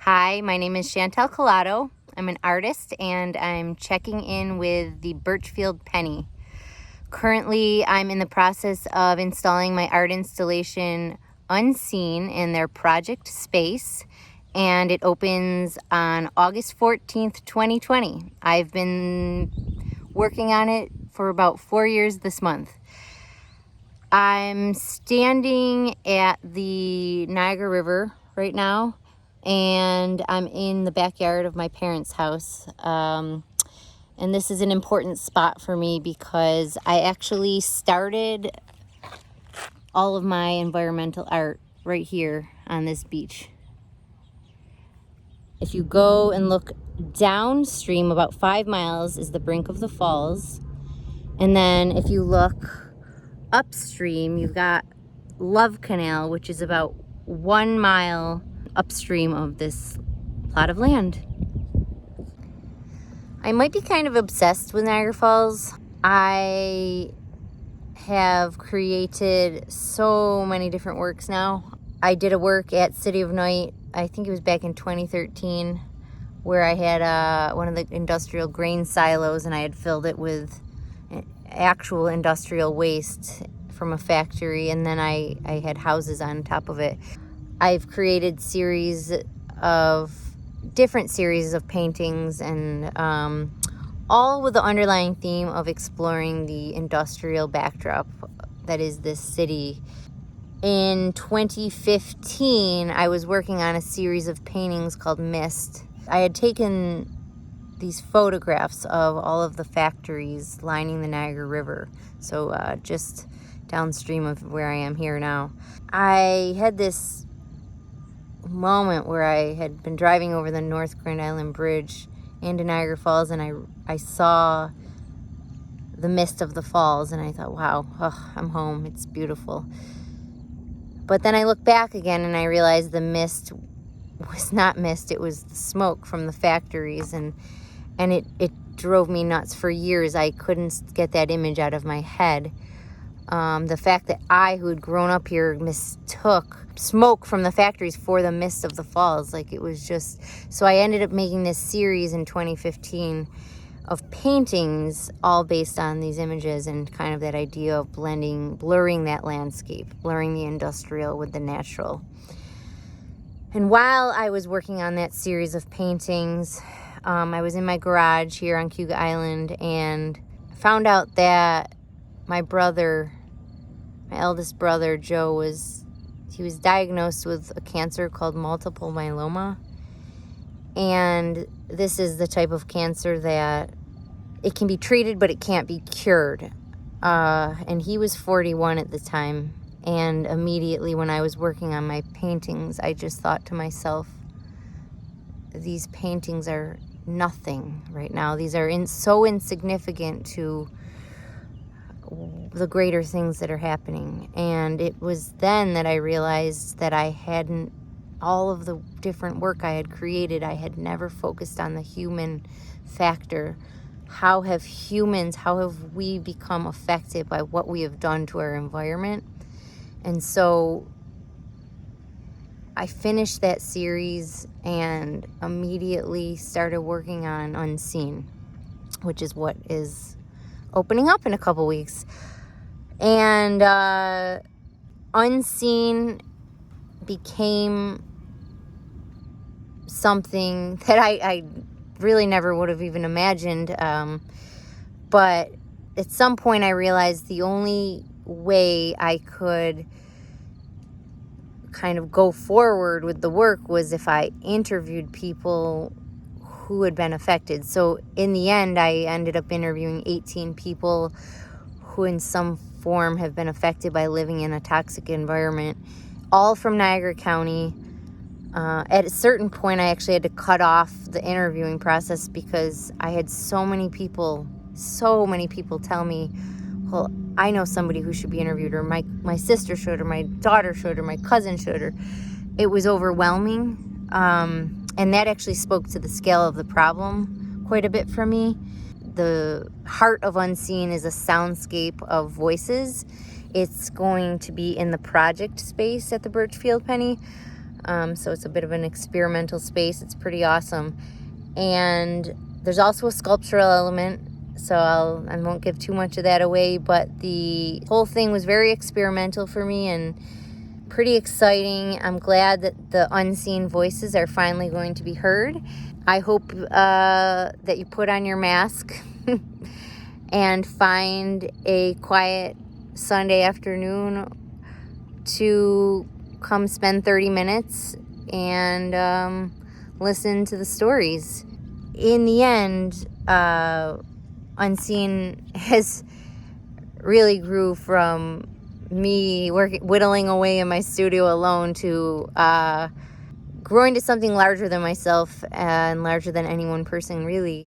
Hi, my name is Chantal Calato. I'm an artist and I'm checking in with the Burchfield Penney. Currently, I'm in the process of installing my art installation Unseen in their project space, and it opens on August 14th, 2020. I've been working on it for about 4 years this month. I'm standing at the Niagara River right now, and I'm in the backyard of my parents' house. And this is an important spot for me because I actually started all of my environmental art right here on this beach. If you go and look downstream about 5 miles is the brink of the falls. And then if you look upstream, you've got Love Canal, which is about 1 mile upstream of this plot of land. I might be kind of obsessed with Niagara Falls. I have created so many different works now. I did a work at City of Night, I think it was back in 2013, where I had one of the industrial grain silos and I had filled it with actual industrial waste from a factory, and then I had houses on top of it. I've created different series of paintings, and all with the underlying theme of exploring the industrial backdrop that is this city. In 2015, I was working on a series of paintings called Mist. I had taken these photographs of all of the factories lining the Niagara River, so just downstream of where I am here now. I had this moment where I had been driving over the North Grand Island Bridge into Niagara Falls, and I saw the mist of the falls, and I thought, wow, I'm home, it's beautiful. But then I looked back again and I realized the mist was not mist, it was the smoke from the factories, and it drove me nuts. For years I couldn't get that image out of my head. The fact that I, who had grown up here, mistook smoke from the factories for the mist of the falls, like it was just... So I ended up making this series in 2015 of paintings all based on these images and kind of that idea of blurring that landscape, blurring the industrial with the natural. And while I was working on that series of paintings, I was in my garage here on Cuga Island and found out that my eldest brother, Joe, was diagnosed with a cancer called multiple myeloma. And this is the type of cancer that it can be treated, but it can't be cured. And he was 41 at the time. And immediately when I was working on my paintings, I just thought to myself, these paintings are nothing right now. These are so insignificant to the greater things that are happening. And it was then that I realized that all of the different work I had created, I had never focused on the human factor. How have we become affected by what we have done to our environment? And so I finished that series and immediately started working on Unseen, which is what is opening up in a couple weeks. And Unseen became something that I really never would have even imagined. But at some point I realized the only way I could kind of go forward with the work was if I interviewed people who had been affected. So in the end, I ended up interviewing 18 people who in some form have been affected by living in a toxic environment, all from Niagara County. At a certain point, I actually had to cut off the interviewing process because I had so many people tell me, well, I know somebody who should be interviewed, or my sister should, or my daughter should, or my cousin should, or... It was overwhelming. And that actually spoke to the scale of the problem quite a bit for me. The heart of Unseen is a soundscape of voices. It's going to be in the project space at the Burchfield Penney. So it's a bit of an experimental space. It's pretty awesome. And there's also a sculptural element, so I won't give too much of that away, but the whole thing was very experimental for me and pretty exciting. I'm glad that the unseen voices are finally going to be heard. I hope that you put on your mask and find a quiet Sunday afternoon to come spend 30 minutes and listen to the stories. In the end, Unseen has really grew from me whittling away in my studio alone to growing to something larger than myself and larger than any one person, really.